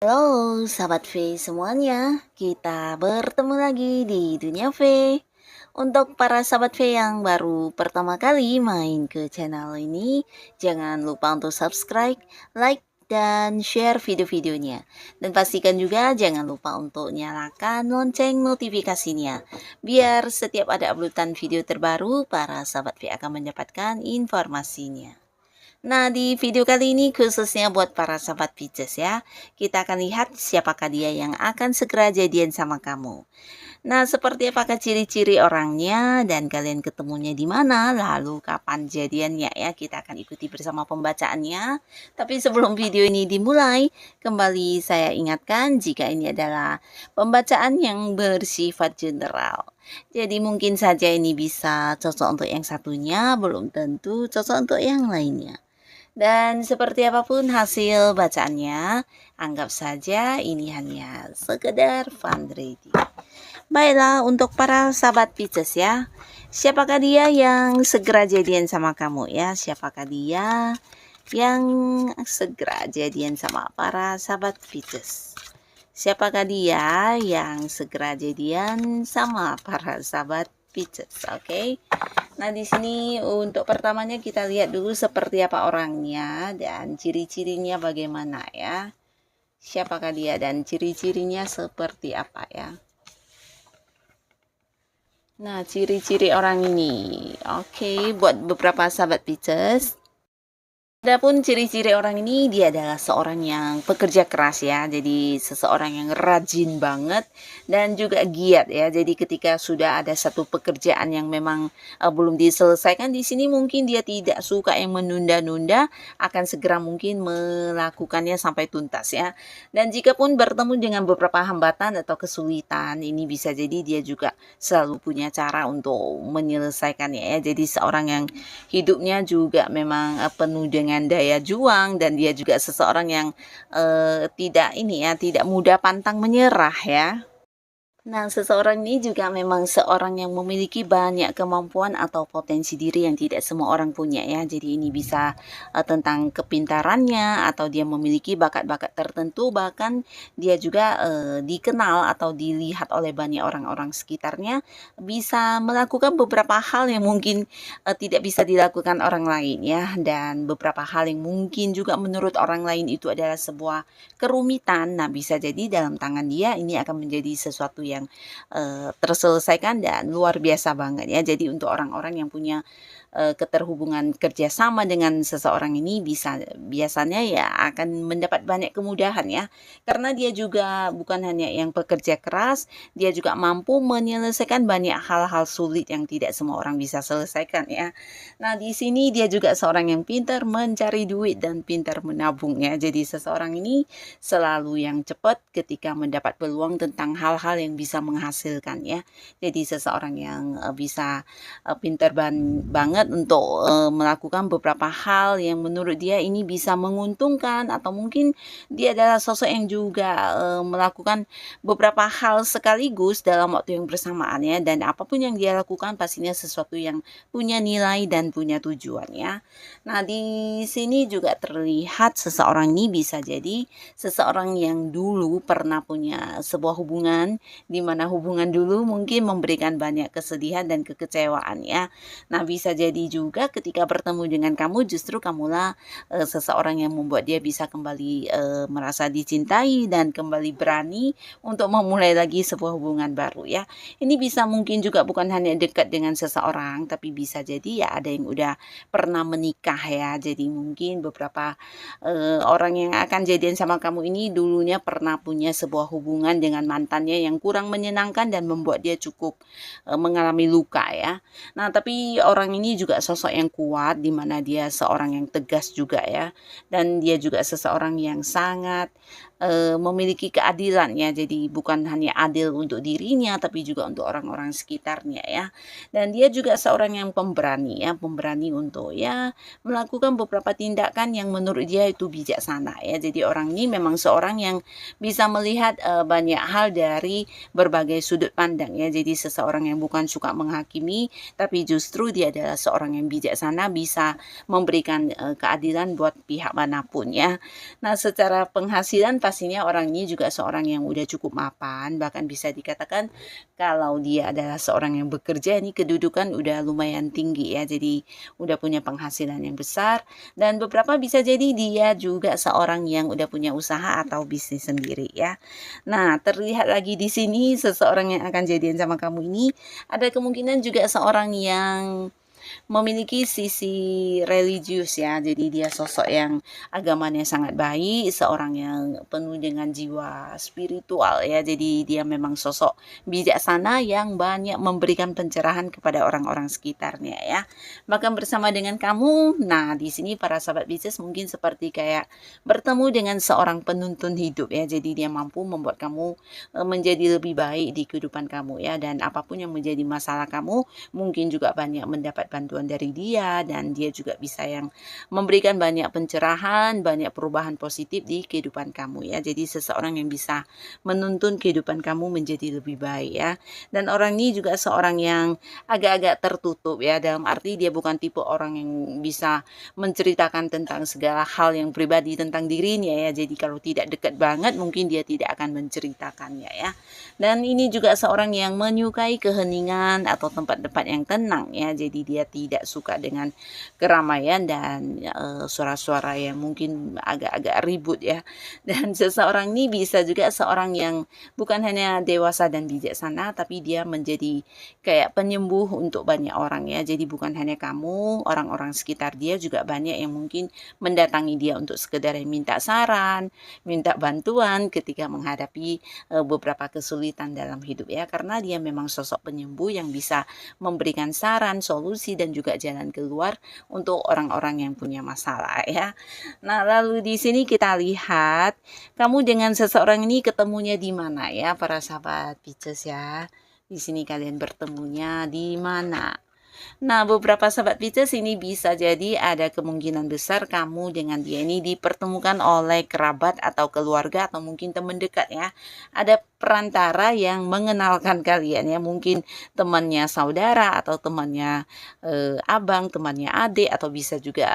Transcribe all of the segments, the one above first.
Halo, sahabat V semuanya. Kita bertemu lagi di Dunia V. Untuk para sahabat V yang baru pertama kali main ke channel ini, jangan lupa untuk subscribe, like, dan share video-videonya. Dan pastikan juga jangan lupa untuk nyalakan lonceng notifikasinya. Biar setiap ada uploadan video terbaru, para sahabat V akan mendapatkan informasinya. Nah, di video kali ini khususnya buat para sahabat Pisces ya. Kita akan lihat siapakah dia yang akan segera jadian sama kamu. Nah, seperti apakah ciri-ciri orangnya dan kalian ketemunya di mana, lalu kapan jadiannya ya. Kita akan ikuti bersama pembacaannya. Tapi sebelum video ini dimulai, kembali saya ingatkan jika ini adalah pembacaan yang bersifat general. Jadi mungkin saja ini bisa cocok untuk yang satunya, belum tentu cocok untuk yang lainnya. Dan seperti apapun hasil bacaannya, anggap saja ini hanya sekedar fun reading. Baiklah, untuk para sahabat Pisces ya, siapakah dia yang segera jadian sama kamu ya? Siapakah dia yang segera jadian sama para sahabat Pisces? Siapakah dia yang segera jadian sama para sahabat Pisces? Oke. Nah, di sini untuk pertamanya kita lihat dulu seperti apa orangnya dan ciri-cirinya bagaimana ya. Siapakah dia dan ciri-cirinya seperti apa ya. Nah, ciri-ciri orang ini. Oke, buat beberapa sahabat Pisces. Adapun ciri-ciri orang ini, dia adalah seorang yang pekerja keras ya. Jadi seseorang yang rajin banget dan juga giat ya. Jadi ketika sudah ada satu pekerjaan yang memang belum diselesaikan, di sini mungkin dia tidak suka yang menunda-nunda, akan segera mungkin melakukannya sampai tuntas ya. Dan jika pun bertemu dengan beberapa hambatan atau kesulitan, ini bisa jadi dia juga selalu punya cara untuk menyelesaikannya ya. Jadi seorang yang hidupnya juga memang penuh dengan daya juang dan dia juga seseorang yang tidak mudah pantang menyerah ya. Nah, seseorang ini juga memang seorang yang memiliki banyak kemampuan atau potensi diri yang tidak semua orang punya ya. Jadi ini bisa tentang kepintarannya atau dia memiliki bakat-bakat tertentu, bahkan dia juga dikenal atau dilihat oleh banyak orang-orang sekitarnya bisa melakukan beberapa hal yang mungkin tidak bisa dilakukan orang lain ya, dan beberapa hal yang mungkin juga menurut orang lain itu adalah sebuah kerumitan. Nah, bisa jadi dalam tangan dia ini akan menjadi sesuatu yang terselesaikan dan luar biasa banget ya. Jadi untuk orang-orang yang punya keterhubungan kerjasama dengan seseorang ini biasanya ya akan mendapat banyak kemudahan ya, karena dia juga bukan hanya yang pekerja keras, dia juga mampu menyelesaikan banyak hal-hal sulit yang tidak semua orang bisa selesaikan ya. Nah, di sini dia juga seorang yang pintar mencari duit dan pintar menabung ya. Jadi seseorang ini selalu yang cepat ketika mendapat peluang tentang hal-hal yang bisa menghasilkan ya. Jadi seseorang yang bisa pintar banget untuk melakukan beberapa hal yang menurut dia ini bisa menguntungkan, atau mungkin dia adalah sosok yang juga melakukan beberapa hal sekaligus dalam waktu yang bersamaan ya, dan apapun yang dia lakukan pastinya sesuatu yang punya nilai dan punya tujuan ya. Nah, di sini juga terlihat seseorang ini bisa jadi seseorang yang dulu pernah punya sebuah hubungan, di mana hubungan dulu mungkin memberikan banyak kesedihan dan kekecewaan ya. Nah, bisa jadi juga ketika bertemu dengan kamu, justru kamulah seseorang yang membuat dia bisa kembali merasa dicintai dan kembali berani untuk memulai lagi sebuah hubungan baru ya. Ini bisa mungkin juga bukan hanya dekat dengan seseorang, tapi bisa jadi ya ada yang udah pernah menikah ya. Jadi mungkin beberapa orang yang akan jadian sama kamu ini dulunya pernah punya sebuah hubungan dengan mantannya yang kurang menyenangkan dan membuat dia cukup mengalami luka ya. Nah, tapi orang ini juga sosok yang kuat, di mana dia seorang yang tegas juga ya, dan dia juga seseorang yang sangat memiliki keadilan ya. Jadi bukan hanya adil untuk dirinya, tapi juga untuk orang-orang sekitarnya ya. Dan dia juga seorang yang pemberani ya, pemberani untuk ya melakukan beberapa tindakan yang menurut dia itu bijaksana ya. Jadi orang ini memang seorang yang bisa melihat banyak hal dari berbagai sudut pandang ya. Jadi seseorang yang bukan suka menghakimi, tapi justru dia adalah seorang yang bijaksana, bisa memberikan keadilan buat pihak manapun ya. Nah, secara penghasilan pastinya orang ini juga seorang yang udah cukup mapan, bahkan bisa dikatakan kalau dia adalah seorang yang bekerja, ini kedudukan udah lumayan tinggi ya, jadi udah punya penghasilan yang besar, dan beberapa bisa jadi dia juga seorang yang udah punya usaha atau bisnis sendiri ya. Nah, terlihat lagi di sini seseorang yang akan jadian sama kamu ini ada kemungkinan juga seorang yang memiliki sisi religius ya. Jadi dia sosok yang agamanya sangat baik, seorang yang penuh dengan jiwa spiritual ya. Jadi dia memang sosok bijaksana yang banyak memberikan pencerahan kepada orang-orang sekitarnya ya. Bahkan bersama dengan kamu, nah di sini para sahabat Pisces mungkin seperti kayak bertemu dengan seorang penuntun hidup ya. Jadi dia mampu membuat kamu menjadi lebih baik di kehidupan kamu ya, dan apapun yang menjadi masalah kamu mungkin juga banyak mendapat bantuan dari dia, dan dia juga bisa yang memberikan banyak pencerahan, banyak perubahan positif di kehidupan kamu ya. Jadi seseorang yang bisa menuntun kehidupan kamu menjadi lebih baik ya. Dan orang ini juga seorang yang agak-agak tertutup ya, dalam arti dia bukan tipe orang yang bisa menceritakan tentang segala hal yang pribadi tentang dirinya ya. Jadi kalau tidak dekat banget mungkin dia tidak akan menceritakannya ya. Dan ini juga seorang yang menyukai keheningan atau tempat-tempat yang tenang ya. Jadi dia tidak suka dengan keramaian dan suara-suara yang mungkin agak-agak ribut ya. Dan seseorang ini bisa juga seorang yang bukan hanya dewasa dan bijaksana, tapi dia menjadi kayak penyembuh untuk banyak orang ya. Jadi bukan hanya kamu, orang-orang sekitar dia juga banyak yang mungkin mendatangi dia untuk sekedar minta saran, minta bantuan ketika menghadapi beberapa kesulitan dalam hidup ya, karena dia memang sosok penyembuh yang bisa memberikan saran, solusi, dan juga jalan keluar untuk orang-orang yang punya masalah ya. Nah, lalu di sini kita lihat kamu dengan seseorang ini ketemunya di mana ya para sahabat Pisces ya. Di sini kalian bertemunya di mana? Nah, beberapa sahabat Pisces ini bisa jadi ada kemungkinan besar kamu dengan dia ini dipertemukan oleh kerabat atau keluarga atau mungkin teman dekat ya. Ada perantara yang mengenalkan kalian ya, mungkin temannya saudara atau temannya abang, temannya adik, atau bisa juga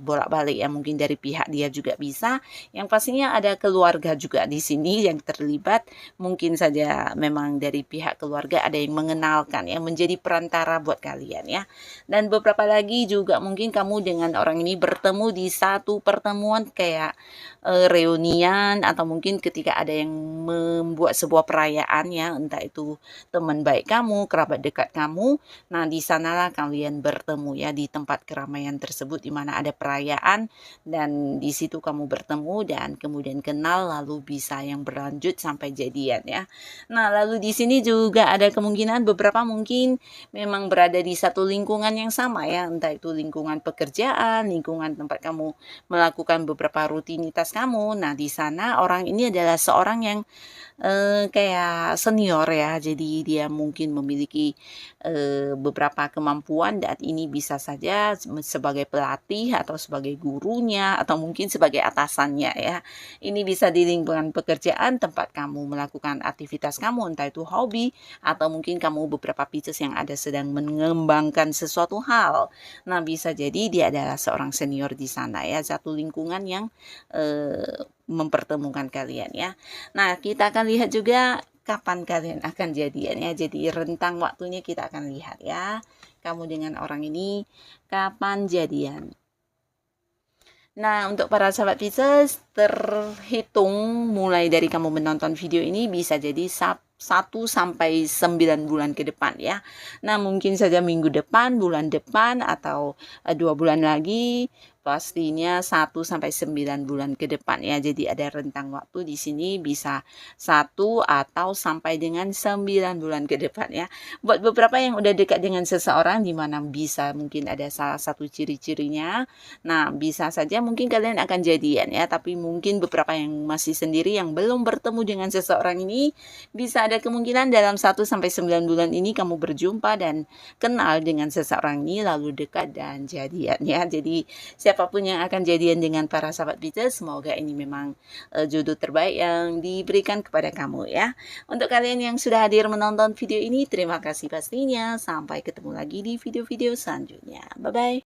bolak-balik ya, mungkin dari pihak dia juga bisa. Yang pastinya ada keluarga juga di sini yang terlibat, mungkin saja memang dari pihak keluarga ada yang mengenalkan ya, menjadi perantara buat kalian ya. Dan beberapa lagi juga mungkin kamu dengan orang ini bertemu di satu pertemuan kayak reunian, atau mungkin ketika ada yang membuat sebuah perayaan ya, entah itu teman baik kamu, kerabat dekat kamu. Nah, di sanalah kalian bertemu ya, di tempat keramaian tersebut di mana ada perayaan, dan di situ kamu bertemu dan kemudian kenal, lalu bisa yang berlanjut sampai jadian ya. Nah, lalu di sini juga ada kemungkinan beberapa mungkin memang berada di satu lingkungan yang sama ya, entah itu lingkungan pekerjaan, lingkungan tempat kamu melakukan beberapa rutinitas kamu. Nah, di sana orang ini adalah seorang yang kayak senior ya, jadi dia mungkin memiliki beberapa kemampuan, dan ini bisa saja sebagai pelatih atau sebagai gurunya atau mungkin sebagai atasannya ya. Ini bisa di lingkungan pekerjaan tempat kamu melakukan aktivitas kamu, entah itu hobi atau mungkin kamu beberapa Pisces yang ada sedang mengembangkan sesuatu hal. Nah, bisa jadi dia adalah seorang senior di sana ya, satu lingkungan yang mempertemukan kalian ya. Nah, kita akan lihat juga kapan kalian akan jadian ya. Jadi rentang waktunya kita akan lihat ya. Kamu dengan orang ini kapan jadian. Nah, untuk para sahabat Pisces, terhitung mulai dari kamu menonton video ini bisa jadi 1 sampai 9 bulan ke depan ya. Nah, mungkin saja minggu depan, bulan depan, atau 2 bulan lagi, pastinya 1 sampai 9 bulan ke depan ya. Jadi ada rentang waktu di sini bisa 1 atau sampai dengan 9 bulan ke depan ya. Buat beberapa yang udah dekat dengan seseorang, di mana bisa mungkin ada salah satu ciri-cirinya. Nah, bisa saja mungkin kalian akan jadian ya, tapi mungkin beberapa yang masih sendiri yang belum bertemu dengan seseorang ini, bisa ada kemungkinan dalam 1 sampai 9 bulan ini kamu berjumpa dan kenal dengan seseorang ini, lalu dekat dan jadian ya. Jadi siapapun yang akan jadian dengan para sahabat Pisces, semoga ini memang jodoh terbaik yang diberikan kepada kamu ya. Untuk kalian yang sudah hadir menonton video ini, terima kasih pastinya. Sampai ketemu lagi di video-video selanjutnya. Bye-bye.